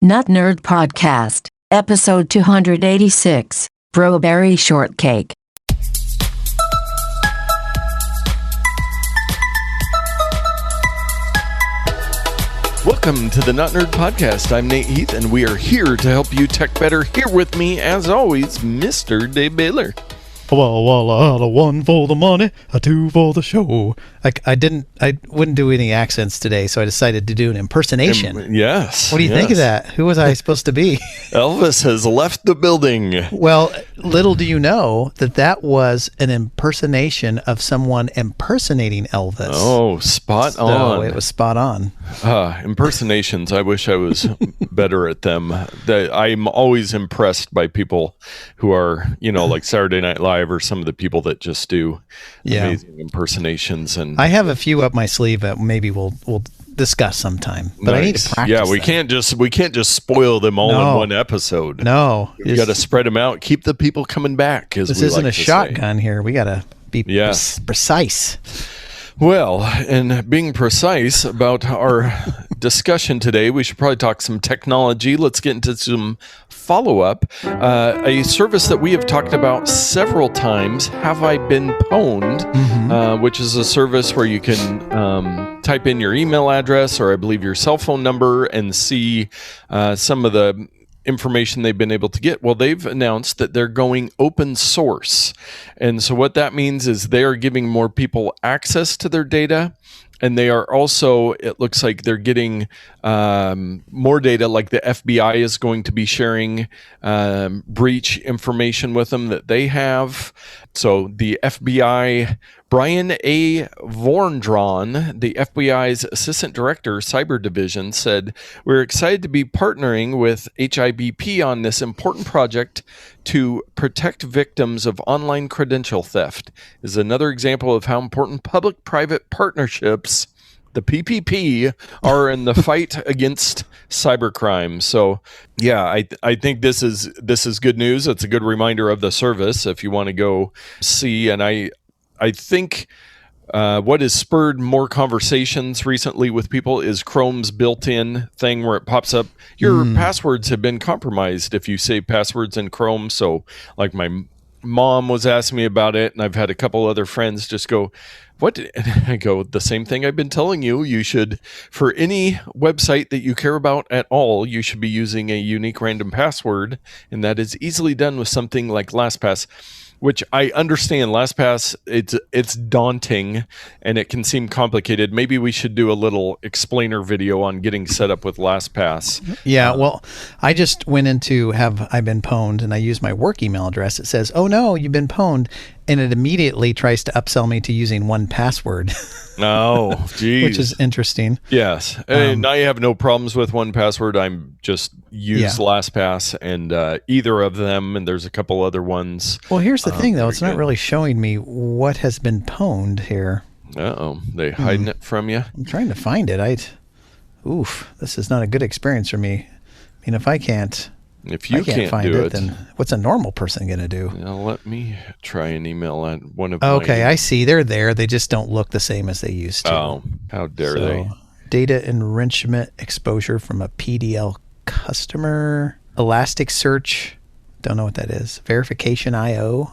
Nut Nerd Podcast, episode 286, Broberry Shortcake. Welcome to the Nut Nerd Podcast. I'm Nate Heath, and we are here to help you tech better. Here with me, as always, Mr. Dave Baylor. Well, a one for the money, a two for the show. I wouldn't do any accents today, so I decided to do an impersonation. Yes. What do you think of that? Who was I supposed to be? Elvis has left the building. Well, little do you know that was an impersonation of someone impersonating Elvis. Oh, spot on. So it was spot on. Impersonations, I wish I was better at them. I'm always impressed by people who are, like Saturday Night Live or some of the people that just do amazing impersonations. And I have a few up my sleeve that maybe we'll discuss sometime. But I need to practice. Yeah, we can't just spoil them all in one episode. No, you got to spread them out. Keep the people coming back. This isn't a shotgun here. We got to be precise. Well, and being precise about our discussion today, we should probably talk some technology. Let's get into some follow-up. A service that we have talked about several times, Have I Been Pwned, which is a service where you can type in your email address or I believe your cell phone number and see some of the information they've been able to get. Well, they've announced that they're going open source. And so what that means is they are giving more people access to their data. And they are also, it looks like they're getting more data, like the FBI is going to be sharing breach information with them that they have. So the FBI, Brian A. Vorndron, the FBI's Assistant Director, Cyber Division, said, "We're excited to be partnering with HIBP on this important project to protect victims of online credential theft. Is another example of how important public-private partnerships, the PPP, are in the fight against cybercrime." So, yeah, I think this is good news. It's a good reminder of the service if you want to go see. And I think what has spurred more conversations recently with people is Chrome's built-in thing where it pops up, your passwords have been compromised if you save passwords in Chrome. So, like my mom was asking me about it, and I've had a couple other friends just go, "What?" And I go, "The same thing I've been telling you. You should, for any website that you care about at all, you should be using a unique random password, and that is easily done with something like LastPass." Which I understand. LastPass, it's daunting and it can seem complicated. Maybe we should do a little explainer video on getting set up with LastPass. Yeah, well, I just went into Have I Been Pwned, and I used my work email address. It says, "Oh no, you've been pwned," and it immediately tries to upsell me to using 1Password. Oh, geez. Which is interesting. Yes. And I have no problems with 1Password. I'm just use LastPass and either of them, and there's a couple other ones. Well, here's the thing, though. It's not really showing me what has been pwned here. Uh-oh. They hiding it from you? I'm trying to find it. This is not a good experience for me. I mean, if you can't find it, then what's a normal person going to do? Let me try an email at one of Okay, I see. They're there. They just don't look the same as they used to. Oh, how dare they? Data enrichment exposure from a PDL customer. Elasticsearch. Don't know what that is. Verification IO.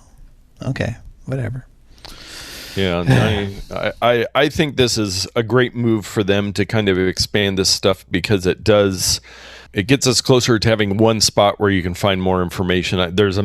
Okay, whatever. Yeah, I think this is a great move for them to kind of expand this stuff because it gets us closer to having one spot where you can find more information. There's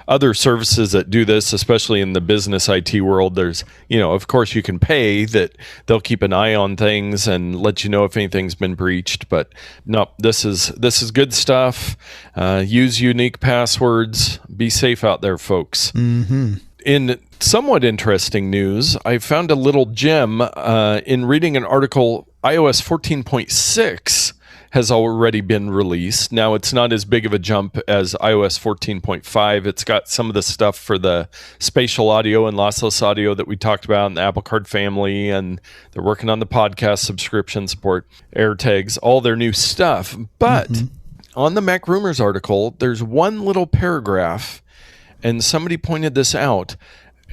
other services that do this, especially in the business IT world. There's, of course you can pay that they'll keep an eye on things and let you know if anything's been breached. But no, this is good stuff. Use unique passwords. Be safe out there, folks. Mm-hmm. In somewhat interesting news, I found a little gem in reading an article. iOS 14.6 has already been released. Now, it's not as big of a jump as iOS 14.5. It's got some of the stuff for the spatial audio and lossless audio that we talked about in the Apple Card family, and they're working on the podcast subscription support, AirTags, all their new stuff. But on the Mac Rumors article, there's one little paragraph, and somebody pointed this out,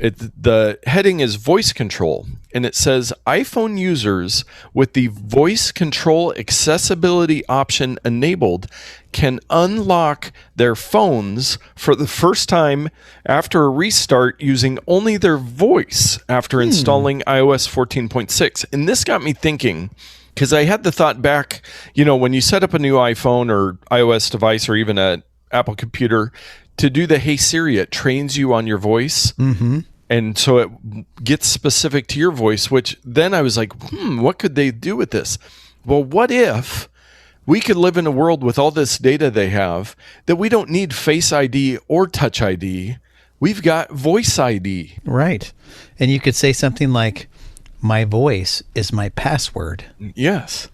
The heading is voice control, and it says iPhone users with the voice control accessibility option enabled can unlock their phones for the first time after a restart using only their voice after installing iOS 14.6. And this got me thinking, because I had the thought back, when you set up a new iPhone or iOS device or even an Apple computer to do the Hey Siri, it trains you on your voice. Mm-hmm. And so it gets specific to your voice, which then I was like, what could they do with this? Well, what if we could live in a world with all this data they have that we don't need Face ID or Touch ID. We've got Voice ID. Right. And you could say something like, my voice is my password. Yes.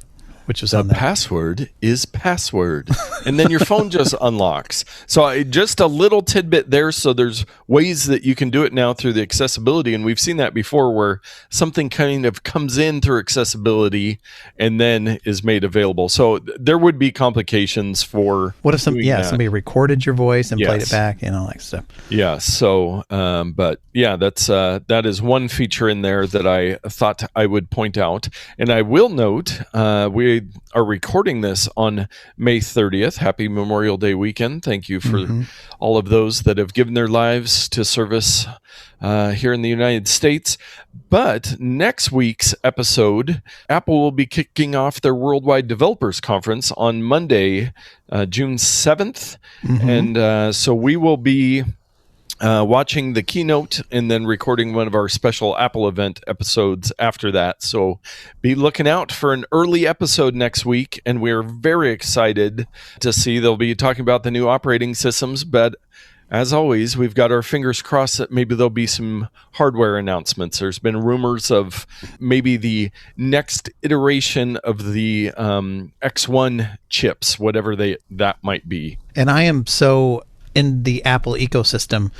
Which was the password is password. And then your phone just unlocks. So just a little tidbit there. So there's ways that you can do it now through the accessibility. And we've seen that before where something kind of comes in through accessibility and then is made available. So there would be complications for what if somebody recorded your voice and played it back and all that stuff. Yeah. So, but yeah, that is one feature in there that I thought I would point out. And I will note, we are recording this on May 30th. Happy Memorial Day weekend. Thank you for all of those that have given their lives to service here in the United States. But next week's episode, Apple will be kicking off their Worldwide Developers Conference on Monday, June 7th. And so we will be watching the keynote and then recording one of our special Apple event episodes after that. So be looking out for an early episode next week. And we're very excited to see they'll be talking about the new operating systems. But as always, we've got our fingers crossed that maybe there'll be some hardware announcements. There's been rumors of maybe the next iteration of the X1 chips, whatever that might be. And I am so in the Apple ecosystem,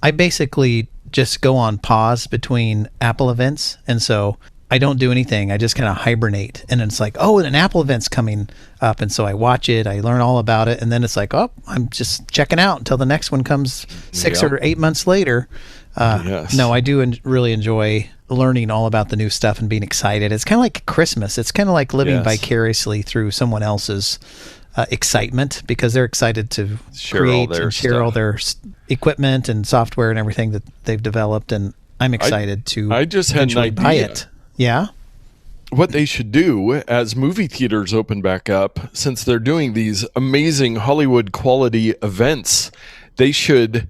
I basically just go on pause between Apple events. And so I don't do anything. I just kind of hibernate. And then it's like, oh, an Apple event's coming up. And so I watch it. I learn all about it. And then it's like, oh, I'm just checking out until the next one comes 6 or 8 months later. No, I do really enjoy learning all about the new stuff and being excited. It's kind of like Christmas. It's kind of like living vicariously through someone else's excitement, because they're excited to create and share all their equipment and software and everything that they've developed. And I'm excited to I just had an idea. Buy it. Yeah. What they should do as movie theaters open back up, since they're doing these amazing Hollywood quality events, they should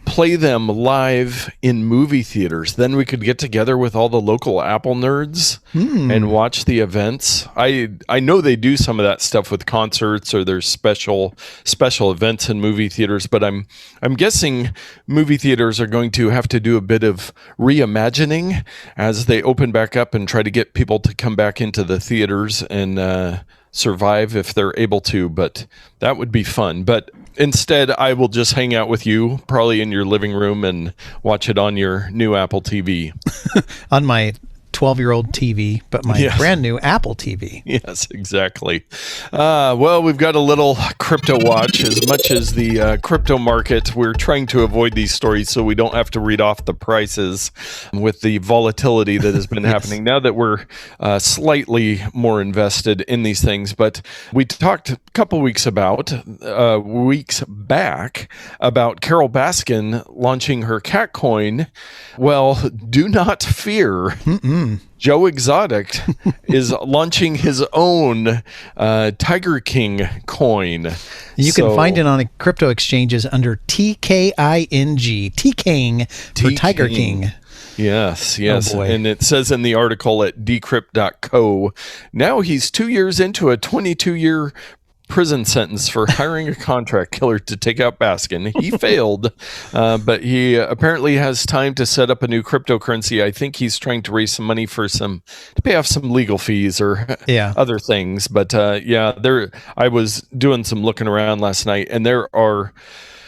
play them live in movie theaters. Then we could get together with all the local Apple nerds and watch the events. I know they do some of that stuff with concerts, or there's special events in movie theaters, but I'm guessing movie theaters are going to have to do a bit of reimagining as they open back up and try to get people to come back into the theaters and survive if they're able to. But that would be fun. But instead, I will just hang out with you, probably in your living room, and watch it on your new Apple TV. On my 12-year-old TV, but my brand new Apple TV. Yes, exactly. Well, we've got a little crypto watch. As much as the crypto market, we're trying to avoid these stories so we don't have to read off the prices with the volatility that has been happening now that we're slightly more invested in these things. But we talked a couple weeks back about Carol Baskin launching her cat coin. Well, do not fear. Joe Exotic is launching his own Tiger King coin. You can find it on crypto exchanges under TKING, T-King for Tiger King. Yes. Oh, and it says in the article at decrypt.co, now he's 2 years into a 22-year prison sentence for hiring a contract killer to take out Baskin. He failed, but he apparently has time to set up a new cryptocurrency. I think he's trying to raise some money to pay off some legal fees or other things. But I was doing some looking around last night, and there are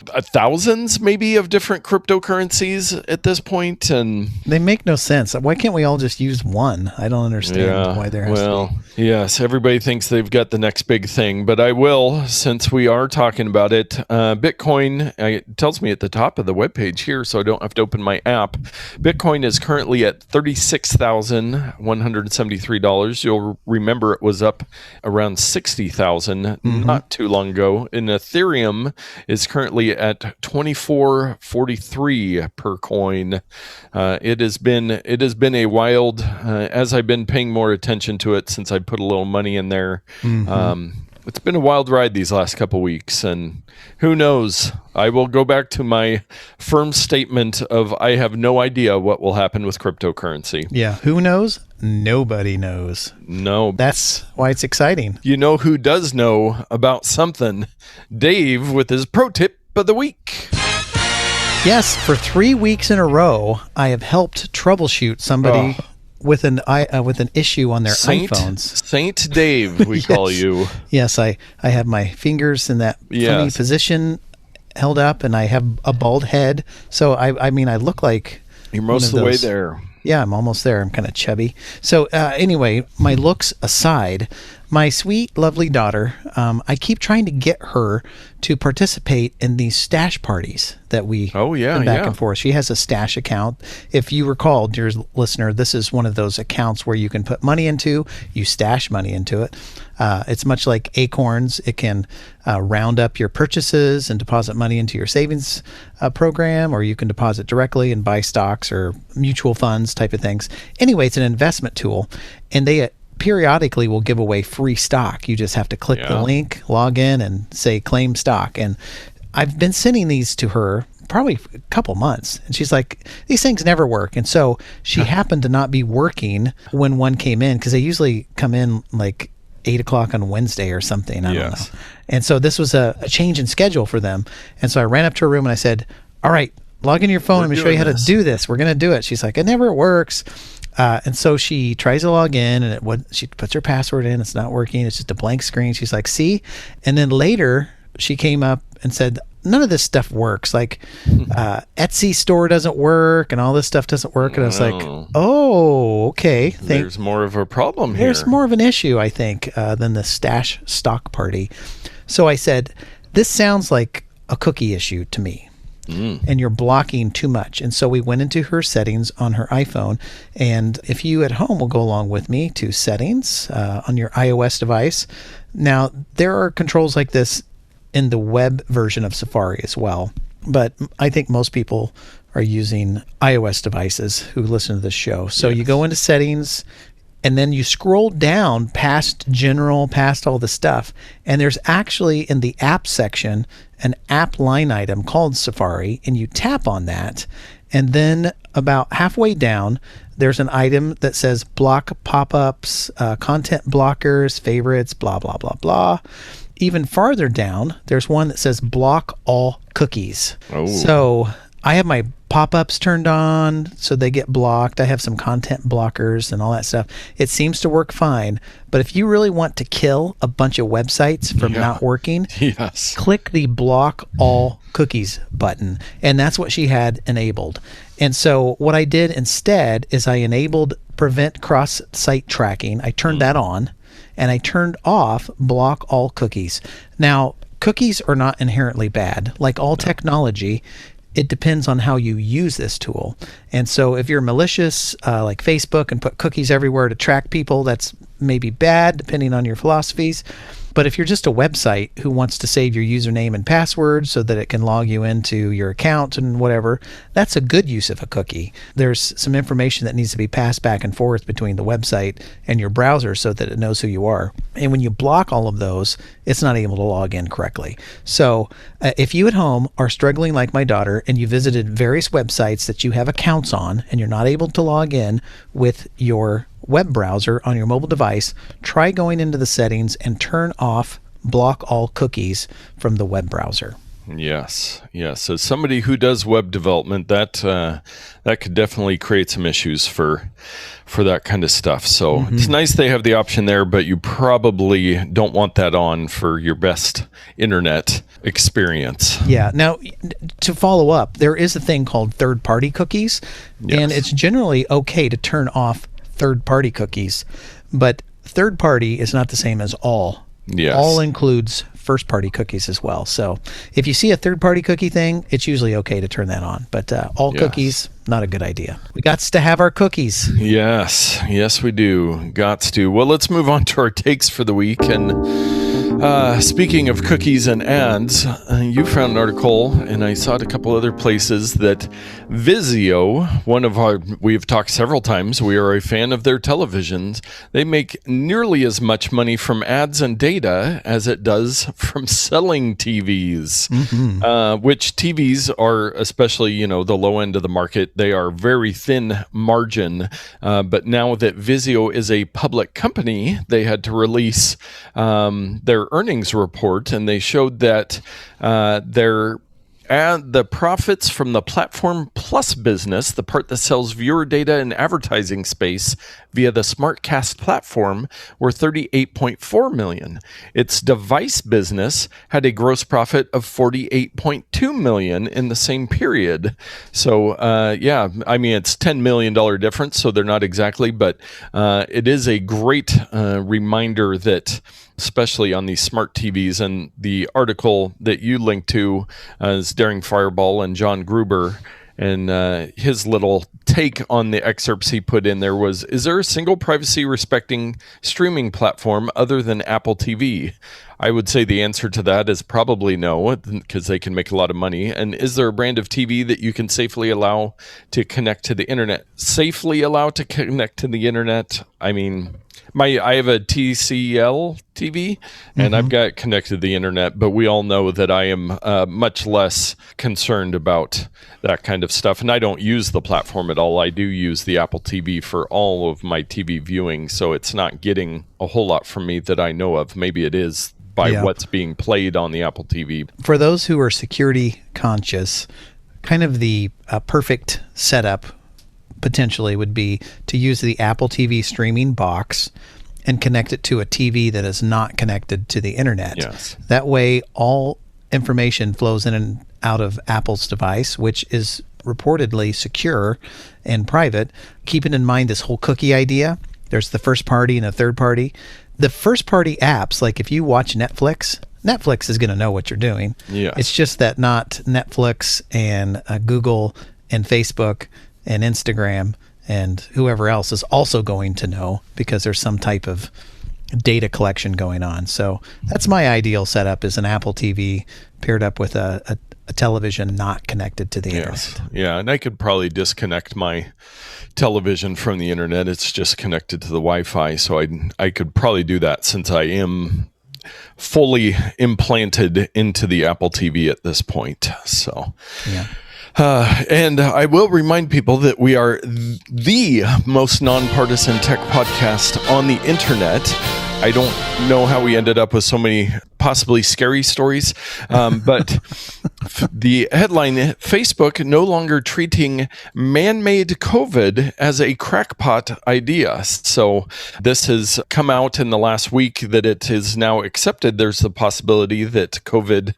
thousands maybe of different cryptocurrencies at this point, and They make no sense. Why can't we all just use one? I don't understand why there has to be. Yes, everybody thinks they've got the next big thing, but I will, since we are talking about it. Bitcoin, it tells me at the top of the webpage here, so I don't have to open my app. Bitcoin is currently at $36,173. You'll remember it was up around 60,000 not too long ago. And Ethereum is currently at $24.43 per coin. It has been a wild, as I've been paying more attention to it since I put a little money in there. It's been a wild ride these last couple weeks, and who knows? I will go back to my firm statement of I have no idea what will happen with cryptocurrency. Yeah, who knows? Nobody knows. No. That's why it's exciting. You know who does know about something? Dave with his pro tip of the week. Yes, for 3 weeks in a row, I have helped troubleshoot somebody with an issue on their iPhones. Saint Dave, we call you. Yes, I have my fingers in that funny position held up, and I have a bald head. So I mean, I look like you're most of the way there. Yeah, I'm almost there. I'm kind of chubby. So anyway, my looks aside, my sweet, lovely daughter, I keep trying to get her to participate in these stash parties that we back and forth. She has a stash account. If you recall, dear listener, this is one of those accounts where you can put money into, you stash money into it. It's much like Acorns. It can round up your purchases and deposit money into your savings program, or you can deposit directly and buy stocks or mutual funds type of things. Anyway, it's an investment tool, and they periodically will give away free stock. You just have to click the link, log in, and say claim stock. And I've been sending these to her probably a couple months, and she's like, these things never work. And so she happened to not be working when one came in, because they usually come in like 8 o'clock on Wednesday or something. I don't know. And so this was a change in schedule for them. And so I ran up to her room and I said, all right, log in your phone. Let me show you how to do this. We're going to do it. She's like, it never works. And so she tries to log in, and she puts her password in. It's not working. It's just a blank screen. She's like, see? And then later she came up and said, none of this stuff works. Like Etsy store doesn't work and all this stuff doesn't work. And I was like, oh, okay. There's more of a problem here. There's more of an issue, I think, than the stash stock party. So I said, this sounds like a cookie issue to me. And you're blocking too much. And so we went into her settings on her iPhone. And if you at home will go along with me to settings on your iOS device. Now, there are controls like this in the web version of Safari as well. But I think most people are using iOS devices who listen to this show. So you go into settings, and then you scroll down past general, past all the stuff. And there's actually in the app section an app line item called Safari, and you tap on that. And then about halfway down, there's an item that says block pop-ups, content blockers, favorites, blah, blah, blah, blah. Even farther down, there's one that says block all cookies. So I have my pop-ups turned on so they get blocked. I have some content blockers and all that stuff. It seems to work fine. But if you really want to kill a bunch of websites from not working, click the block all cookies button. And that's what she had enabled. And so what I did instead is I enabled prevent cross-site tracking. I turned that on, and I turned off block all cookies. Now, cookies are not inherently bad. Like all technology, it depends on how you use this tool. And so if you're malicious, like Facebook, and put cookies everywhere to track people, that's maybe bad, depending on your philosophies. But if you're just a website who wants to save your username and password so that it can log you into your account and whatever, that's a good use of a cookie. There's some information that needs to be passed back and forth between the website and your browser so that it knows who you are. And when you block all of those, it's not able to log in correctly. So if you at home are struggling like my daughter, and you visited various websites that you have accounts on, and you're not able to log in with your web browser on your mobile device, try going into the settings and turn off block all cookies from the web browser. Yes, yes. As somebody who does web development, that could definitely create some issues for that kind of stuff. So it's nice they have the option there, but you probably don't want that on for your best internet experience. Yeah. Now, to follow up, there is a thing called third-party cookies, and it's generally okay to turn off third-party cookies, but third-party is not the same as all. Yes. All includes first-party cookies as well. So if you see a third-party cookie thing, it's usually okay to turn that on. But all cookies, not a good idea. We got to have our cookies. Yes, yes, we do. Gots to. Well, let's move on to our takes for the week. And speaking of cookies and ads, you found an article, and I saw it a couple other places, that Vizio, we've talked several times, we are a fan of their televisions. They make nearly as much money from ads and data as it does from selling TVs, which TVs are, especially, the low end of the market, they are very thin margin. But now that Vizio is a public company, they had to release their earnings report, and they showed that the profits from the Platform Plus business, the part that sells viewer data and advertising space via the SmartCast platform, were $38.4 million. Its device business had a gross profit of $48.2 million in the same period. So, it's $10 million difference, so they're not exactly, but it is a great reminder that, especially on these smart TVs, and the article that you linked to is Daring Fireball and John Gruber, and his little take on the excerpts he put in there was, is there a single privacy-respecting streaming platform other than Apple TV? I would say the answer to that is probably no, because they can make a lot of money. And is there a brand of TV that you can safely allow to connect to the internet? Safely allow to connect to the internet? I mean, I have a TCL TV, and I've got connected to the internet, but we all know that I am much less concerned about that kind of stuff. And I don't use the platform at all. I do use the Apple TV for all of my TV viewing, so it's not getting a whole lot from me that I know of. Maybe it is by what's being played on the Apple TV. For those who are security conscious, kind of the perfect setup potentially would be to use the Apple TV streaming box and connect it to a TV that is not connected to the internet. Yes. That way, all information flows in and out of Apple's device, which is reportedly secure and private. Keeping in mind this whole cookie idea, there's the first party and a third party. The first party apps, like if you watch Netflix is going to know what you're doing. Yes. It's just that not Netflix and Google and Facebook and Instagram and whoever else is also going to know, because there's some type of data collection going on. So that's my ideal setup, is an Apple TV paired up with a television not connected to the internet. Yeah, and I could probably disconnect my television from the internet. It's just connected to the Wi-Fi, so I could probably do that, since I am fully implanted into the Apple TV at this point. So yeah. And I will remind people that we are the most nonpartisan tech podcast on the internet. I don't know how we ended up with so many possibly scary stories, but the headline, Facebook no longer treating man-made COVID as a crackpot idea. So this has come out in the last week that it is now accepted. There's the possibility that COVID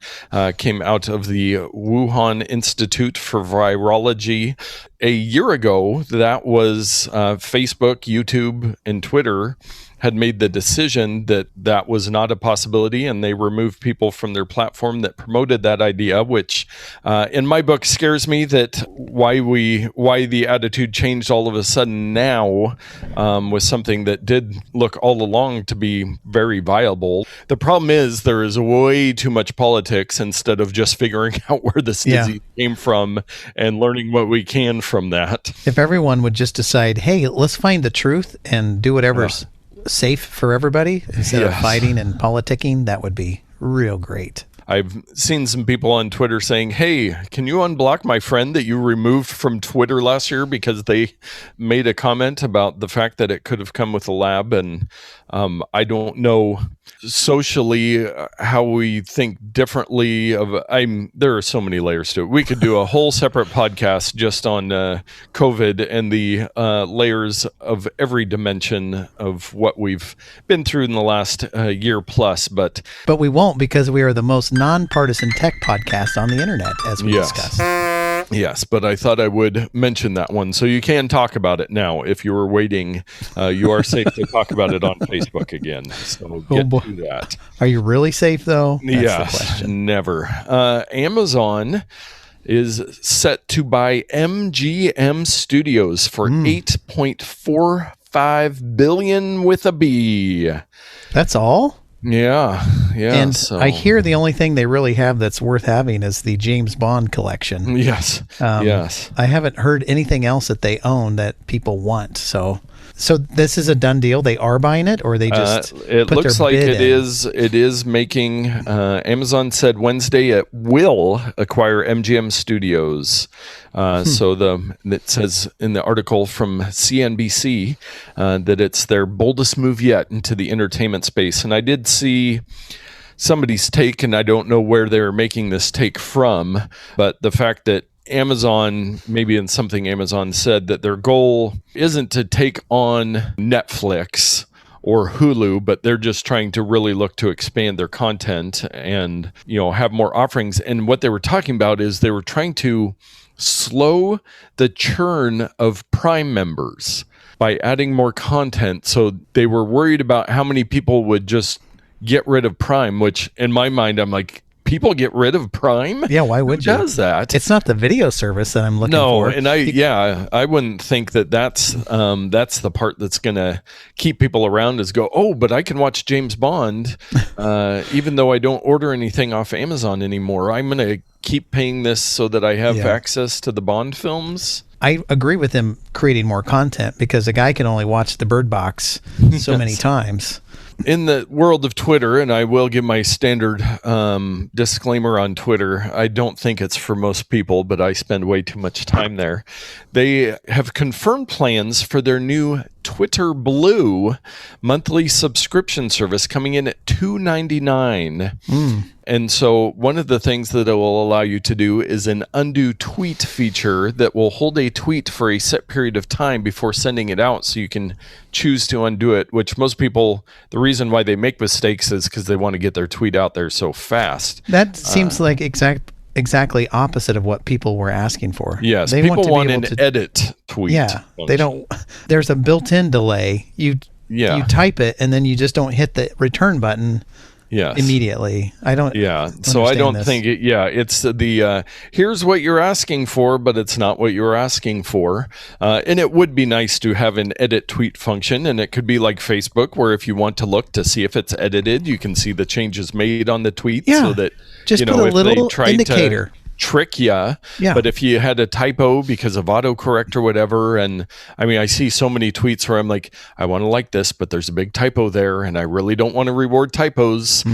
came out of the Wuhan Institute for Virology. A year ago, that was Facebook, YouTube, and Twitter had made the decision that that was not a possibility, and they removed people from their platform that promoted that idea, which in my book scares me, that why the attitude changed all of a sudden now was something that did look all along to be very viable. The problem is there is way too much politics instead of just figuring out where this disease came from and learning what we can from that. If everyone would just decide, hey, let's find the truth and do whatever's safe for everybody instead of fighting and politicking, that would be real great. I've seen some people on Twitter saying, hey, can you unblock my friend that you removed from Twitter last year because they made a comment about the fact that it could have come with a lab? And I don't know socially how we think differently there are so many layers to it. We could do a whole separate podcast just on COVID and the layers of every dimension of what we've been through in the last year plus, but we won't, because we are the most nonpartisan tech podcast on the internet, as we discussed. Yes, but I thought I would mention that one. So you can talk about it now. If you were waiting, you are safe to talk about it on Facebook again. So get to that. Are you really safe, though? That's yes, the question. Never. Amazon is set to buy MGM Studios for $8.45 billion with a B. That's all? Yeah. And I hear the only thing they really have that's worth having is the James Bond collection. Yes. Yes. I haven't heard anything else that they own that people want. So this is a done deal. They are buying it, or they just it put looks their like bid it in? is. It is making. Amazon said Wednesday it will acquire MGM Studios. So it says in the article from CNBC that it's their boldest move yet into the entertainment space. And I did see somebody's take, and I don't know where they're making this take from, but the fact that Amazon, maybe in something Amazon said, that their goal isn't to take on Netflix or Hulu, but they're just trying to really look to expand their content and, have more offerings. And what they were talking about is they were trying to slow the churn of Prime members by adding more content. So they were worried about how many people would just get rid of Prime, which in my mind, I'm like, people get rid of Prime? Yeah, why would you? Who does that? It's not the video service that I'm looking for. No, and I wouldn't think that's the part that's going to keep people around, is go, oh, but I can watch James Bond even though I don't order anything off Amazon anymore. I'm going to keep paying this so that I have access to the Bond films. I agree with him creating more content, because a guy can only watch the Bird Box so many times. In the world of Twitter, and I will give my standard disclaimer on Twitter, I don't think it's for most people, but I spend way too much time there. They have confirmed plans for their new Twitter Blue monthly subscription service coming in at $2.99. And so one of the things that it will allow you to do is an undo tweet feature that will hold a tweet for a set period of time before sending it out, so you can choose to undo it, which most people, the reason why they make mistakes is because they want to get their tweet out there so fast. That seems like exactly opposite of what people were asking for. Yes, they people want an edit tweet. Yeah, function. they don't. There's a built-in delay. You type it, and then you just don't hit the return button. Yes. Immediately. I don't. Yeah. So I don't think it. Yeah. It's the here's what you're asking for, but it's not what you're asking for. And it would be nice to have an edit tweet function, and it could be like Facebook, where if you want to look to see if it's edited, you can see the changes made on the tweet. Yeah. So that just put a little indicator. Trick you. Yeah. But if you had a typo because of autocorrect or whatever, and I mean, I see so many tweets where I'm like, I want to like this, but there's a big typo there, and I really don't want to reward typos.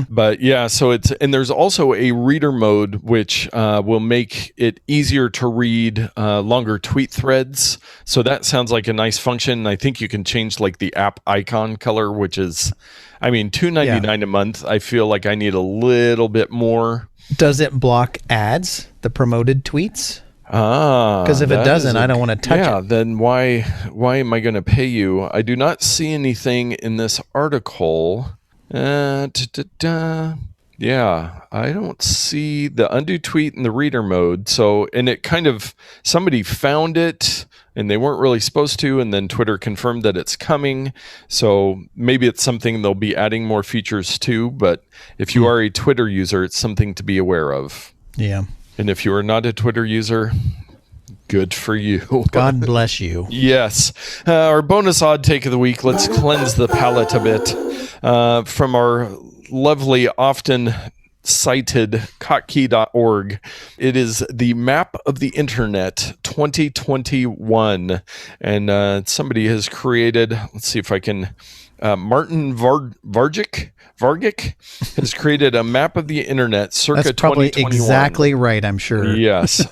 But yeah, so there's also a reader mode, which will make it easier to read longer tweet threads. So that sounds like a nice function. I think you can change like the app icon color, which is, I mean, $2.99 a month. I feel like I need a little bit more. Does it block ads, the promoted tweets? Because if it doesn't, I don't want to touch it. Yeah, then why am I going to pay you? I do not see anything in this article. Yeah, I don't see the undo tweet in the reader mode. So, and it kind of, somebody found it and they weren't really supposed to, and then Twitter confirmed that it's coming. So maybe it's something they'll be adding more features to, but if you are a Twitter user, it's something to be aware of. Yeah. And if you are not a Twitter user, good for you. God bless you. Yes. Our bonus odd take of the week. Let's cleanse the palate a bit from our lovely, often cited kotkey.org. It is the map of the internet 2021. And somebody has created, let's see if I can Martin Vargic has created a map of the internet circa That's probably 2021. exactly right, I'm sure. Yes.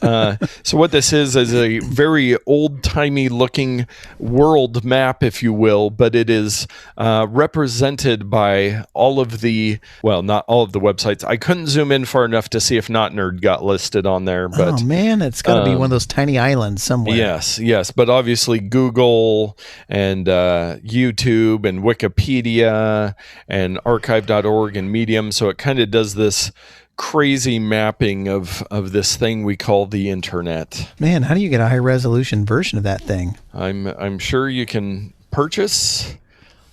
So what this is a very old-timey looking world map, if you will, but it is represented by all of the, well, not all of the websites. I couldn't zoom in far enough to see if Not Nerd got listed on there. But oh, man, it's got to be one of those tiny islands somewhere. Yes. But obviously Google and YouTube and Wikipedia and archive.org and Medium. So it kind of does this crazy mapping of this thing we call the internet. Man, how do you get a high resolution version of that thing? I'm sure you can purchase.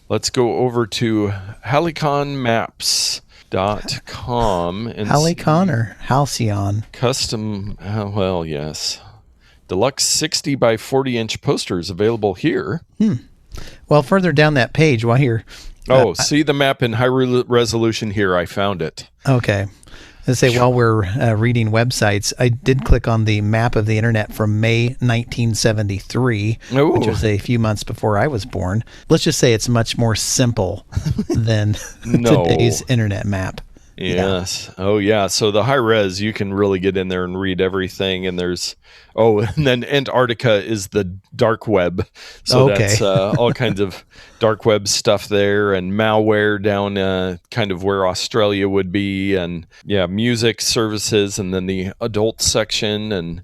Let's go over to haliconmaps.com and Halicon or Halcyon? custom, well, yes. Deluxe 60 by 40 inch posters available here. Well, further down that page, while you're... See the map in high resolution here. I found it. Okay. Let's say while we're reading websites, I did click on the map of the internet from May 1973, Ooh. which was a few months before I was born. Let's just say it's much more simple than today's internet map. Yes. Yeah. Oh, yeah. So the high res, you can really get in there and read everything. And there's, and then Antarctica is the dark web. So that's all kinds of dark web stuff there, and malware down kind of where Australia would be, and music services, and then the adult section. And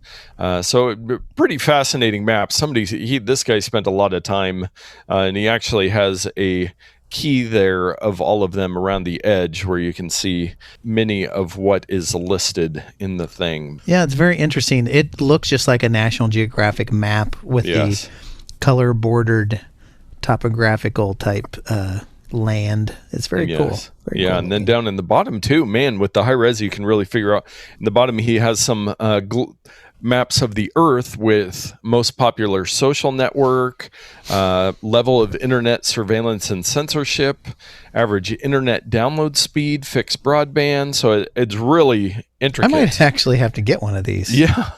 so pretty fascinating map. This guy spent a lot of time, and he actually has a key there of all of them around the edge where you can see many of what is listed in the thing. Yeah, it's very interesting. It looks just like a National Geographic map with the color bordered topographical type land. It's very cool. Very cool. And then down in the bottom too, man, with the high res, you can really figure out. In the bottom, he has some maps of the Earth with most popular social network, level of internet surveillance and censorship, average internet download speed, fixed broadband. So it's really intricate. I might actually have to get one of these. Yeah.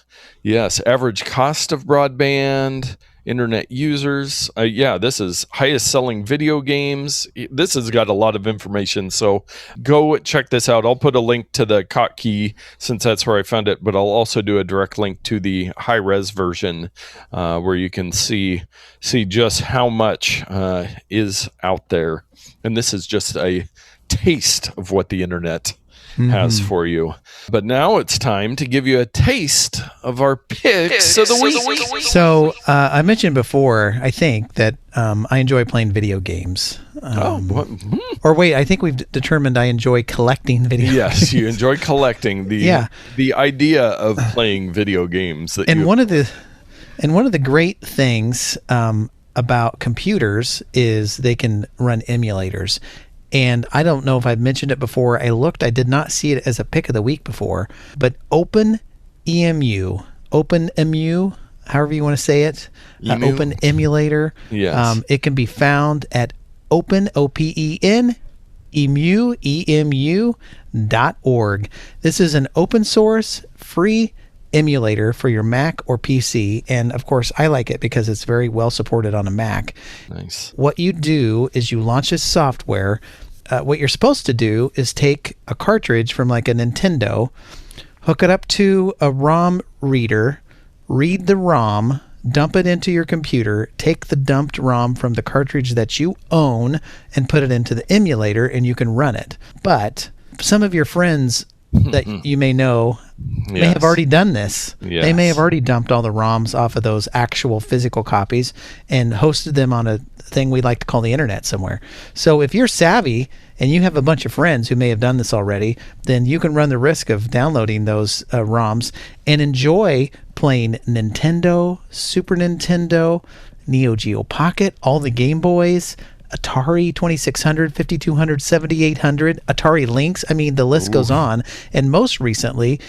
Yes. Average cost of broadband, internet users. This is highest selling video games. This has got a lot of information. So go check this out. I'll put a link to the Kotkey since that's where I found it, but I'll also do a direct link to the high res version where you can see just how much is out there. And this is just a taste of what the internet has for you. But now it's time to give you a taste of our picks of the week. So I mentioned before, I think, that I enjoy playing video games. Or wait, I think we've determined I enjoy collecting video games. Yes, you enjoy collecting the idea of playing video games. One of the great things about computers is they can run emulators. And I don't know if I've mentioned it before. I did not see it as a pick of the week before, but OpenEMU, however you want to say it, Open Emulator. Yes. It can be found at emu.org. This is an open source, free emulator for your Mac or PC, and of course I like it because it's very well supported on a Mac. Nice. What you do is you launch this software. What you're supposed to do is take a cartridge from like a Nintendo, hook it up to a ROM reader, read the ROM, dump it into your computer, take the dumped ROM from the cartridge that you own and put it into the emulator, and you can run it. But some of your friends that you may know may have already done this. Yes. They may have already dumped all the ROMs off of those actual physical copies and hosted them on a thing we like to call the internet somewhere. So if you're savvy and you have a bunch of friends who may have done this already, then you can run the risk of downloading those ROMs and enjoy playing Nintendo, Super Nintendo, Neo Geo Pocket, all the Game Boys, Atari 2600, 5200, 7800, Atari Lynx. I mean, the list goes on. And most recently,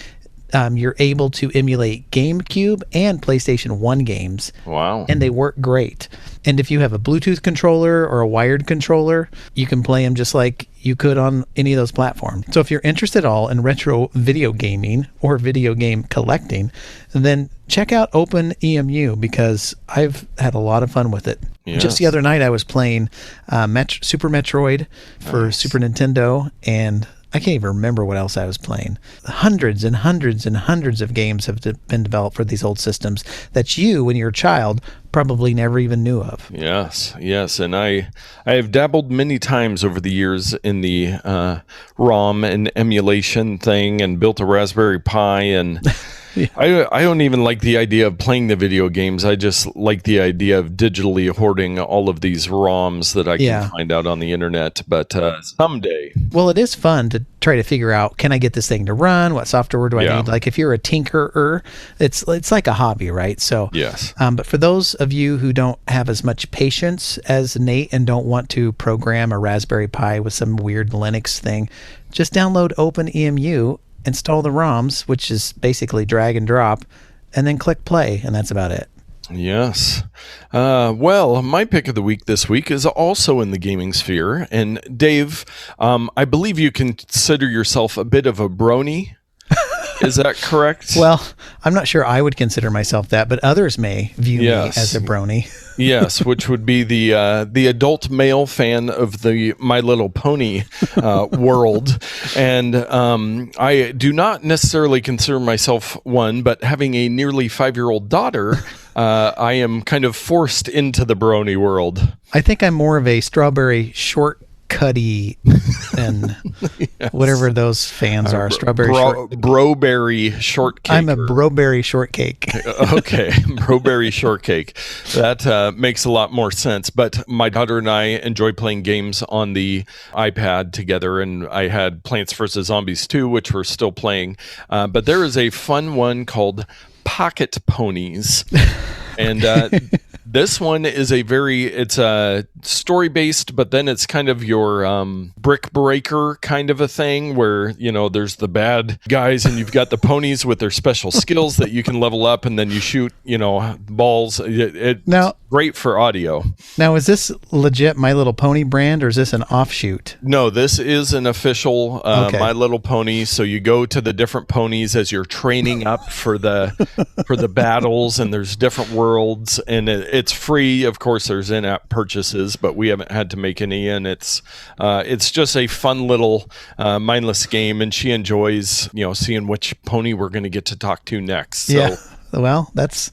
you're able to emulate GameCube and PlayStation 1 games. Wow. And they work great. And if you have a Bluetooth controller or a wired controller, you can play them just like you could on any of those platforms. So if you're interested at all in retro video gaming or video game collecting, then check out OpenEMU because I've had a lot of fun with it. Just the other night, I was playing Super Metroid for Super Nintendo, and I can't even remember what else I was playing. Hundreds and hundreds and hundreds of games have been developed for these old systems that you, when you're a child, probably never even knew of. Yes. And I have dabbled many times over the years in the ROM and emulation thing and built a Raspberry Pi and... Yeah. I don't even like the idea of playing the video games. I just like the idea of digitally hoarding all of these ROMs that I can find out on the internet. But someday. Well, it is fun to try to figure out, can I get this thing to run? What software do I need? Like if you're a tinkerer, it's like a hobby, right? So yes. But for those of you who don't have as much patience as Nate and don't want to program a Raspberry Pi with some weird Linux thing, just download OpenEMU, install the ROMs, which is basically drag and drop, and then click play, and that's about it. Yes. Well, my pick of the week this week is also in the gaming sphere. And Dave, I believe you consider yourself a bit of a brony. Is that correct? Well, I'm not sure I would consider myself that, but others may view me as a brony. Yes, which would be the adult male fan of the My Little Pony world. And I do not necessarily consider myself one, but having a nearly 5-year-old daughter, I am kind of forced into the brony world. I think I'm more of a strawberry shortcuddy and whatever those fans are. Strawberry Broberry shortcake. I'm a Broberry shortcake. Okay, Broberry shortcake. That makes a lot more sense. But my daughter and I enjoy playing games on the iPad together, and I had Plants vs. Zombies 2, which we're still playing. But there is a fun one called Pocket Ponies. And this one is it's a story-based, but then it's kind of your brick breaker kind of a thing where, there's the bad guys and you've got the ponies with their special skills that you can level up and then you shoot, balls. It's great for audio. Now, is this legit My Little Pony brand or is this an offshoot? No, this is an official My Little Pony. So you go to the different ponies as you're training up for the battles, and there's different worlds, and it's free. Of course, there's in-app purchases, but we haven't had to make any, and it's just a fun little mindless game, and she enjoys seeing which pony we're going to get to talk to next. So. Yeah. Well, that's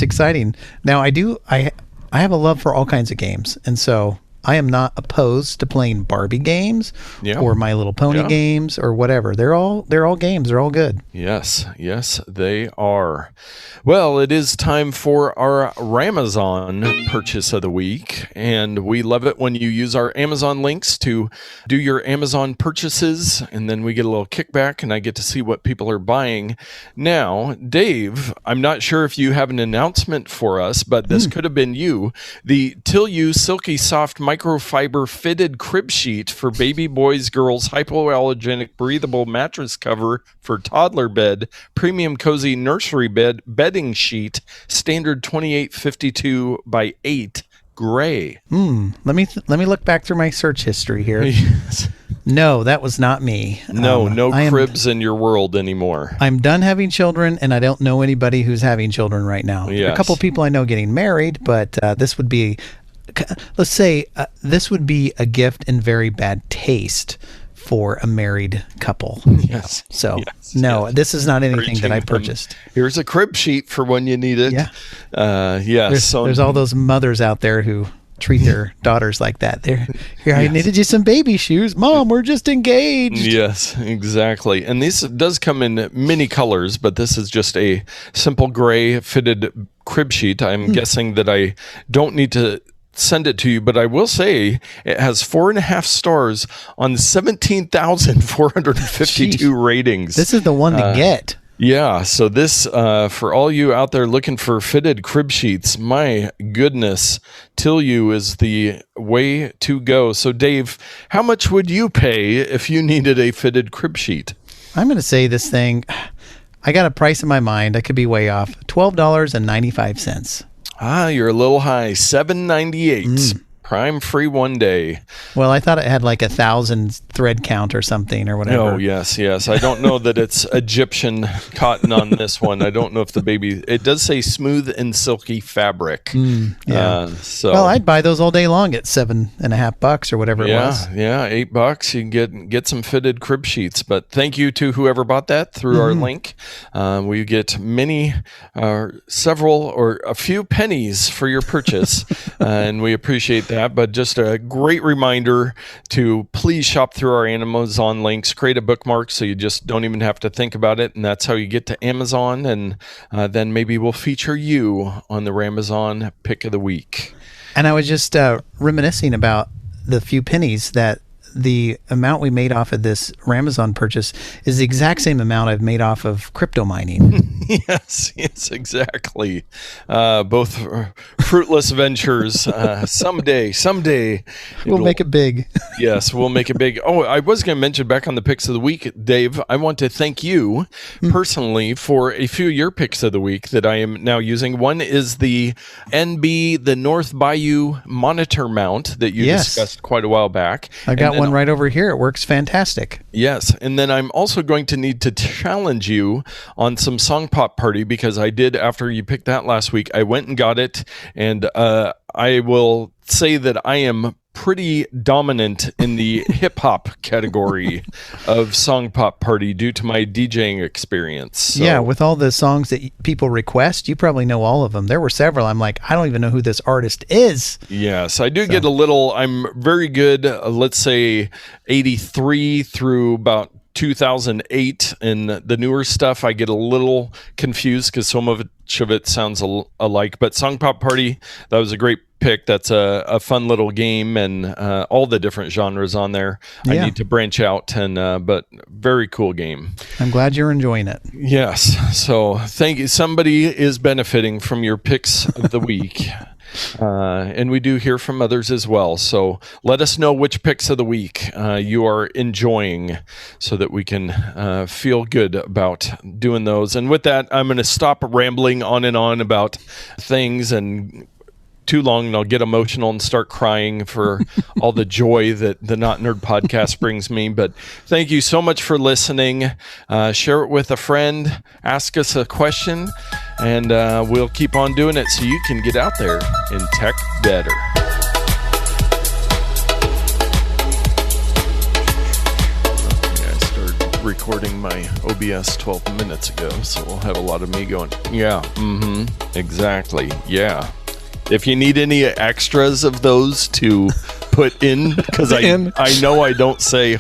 exciting. Now, I have a love for all kinds of games, and so I am not opposed to playing Barbie games or My Little Pony games or whatever. They're all games. They're all good. Yes, they are. Well, it is time for our Ramazon purchase of the week, and we love it when you use our Amazon links to do your Amazon purchases, and then we get a little kickback, and I get to see what people are buying. Now, Dave, I'm not sure if you have an announcement for us, but this could have been you. The Till You Silky Soft Microfiber Fitted Crib Sheet for Baby Boys Girls Hypoallergenic Breathable Mattress Cover for Toddler Bed, Premium Cozy Nursery Bed, Bedding Sheet, Standard 2852 by 8, Gray. Let me look back through my search history here. Yes. No, that was not me. No cribs in your world anymore. I'm done having children, and I don't know anybody who's having children right now. Yes. A couple of people I know getting married, but this would be, let's say, this would be a gift in very bad taste for a married couple. Yes. So this is not anything that I purchased. Here's a crib sheet for when you need it. Yeah. Yes. There's all those mothers out there who treat their daughters like that. I needed you some baby shoes. Mom, we're just engaged. Yes, exactly. And this does come in many colors, but this is just a simple gray fitted crib sheet. I'm guessing that I don't need to send it to you, but I will say it has 4.5 stars on 17,452 ratings. This is the one to get. Yeah, so this, for all you out there looking for fitted crib sheets, my goodness, Till You is the way to go. So Dave, how much would you pay if you needed a fitted crib sheet? I'm going to say this thing, I got a price in my mind. I could be way off. $12.95. You're a little high. $7.98. Prime free one day. Well, I thought it had like 1,000 thread count or something or whatever. Oh, yes. I don't know that it's Egyptian cotton on this one. I don't know if the baby, it does say smooth and silky fabric. Yeah. So Well, I'd buy those all day long at $7.50 or whatever it was. Yeah, $8. You can get some fitted crib sheets. But thank you to whoever bought that through our link. We get several or a few pennies for your purchase, and we appreciate that. But just a great reminder to please shop through our Amazon links, create a bookmark so you just don't even have to think about it, and that's how you get to Amazon, and then maybe we'll feature you on the Ramazon Pick of the Week. And I was just reminiscing about the few pennies that the amount we made off of this Ramazon purchase is the exact same amount I've made off of crypto mining. Yes, exactly. Both fruitless ventures. Someday. We'll make it big. Yes, we'll make it big. Oh, I was going to mention back on the picks of the week, Dave, I want to thank you personally for a few of your picks of the week that I am now using. One is the the North Bayou monitor mount that you discussed quite a while back. I got one right over here. It works fantastic. Yes, and then I'm also going to need to challenge you on some Song Pop Party, because I did, after you picked that last week, I went and got it, and I will say that I am pretty dominant in the hip-hop category of Song Pop Party due to my DJing experience. So. Yeah, with all the songs that people request, you probably know all of them. There were several. I'm like, I don't even know who this artist is. Yes, I do get a little, I'm very good, let's say 83 through about 2008, and the newer stuff I get a little confused because so much of it sounds alike. But Song Pop Party, that was a great pick. That's a fun little game, and all the different genres on there. Yeah. I need to branch out, and but very cool game. I'm glad you're enjoying it. Yes, so thank you. Somebody is benefiting from your picks of the week. And we do hear from others as well. So let us know which picks of the week you are enjoying so that we can feel good about doing those. And with that, I'm going to stop rambling on and on about things and too long, and I'll get emotional and start crying for all the joy that the Not Nerd podcast brings me. But thank you so much for listening. Share it with a friend. Ask us a question, and we'll keep on doing it so you can get out there and tech better. I started recording my OBS 12 minutes ago, so we'll have a lot of me going, yeah, exactly, yeah. If you need any extras of those to put in, because I know I don't say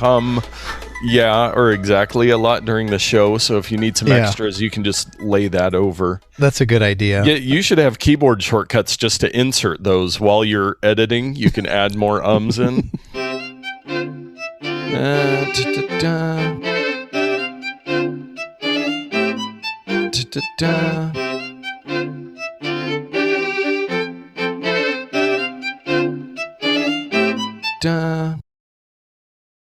yeah, or exactly a lot during the show. So if you need some extras, you can just lay that over. That's a good idea. Yeah, you should have keyboard shortcuts just to insert those while you're editing. You can add more ums in.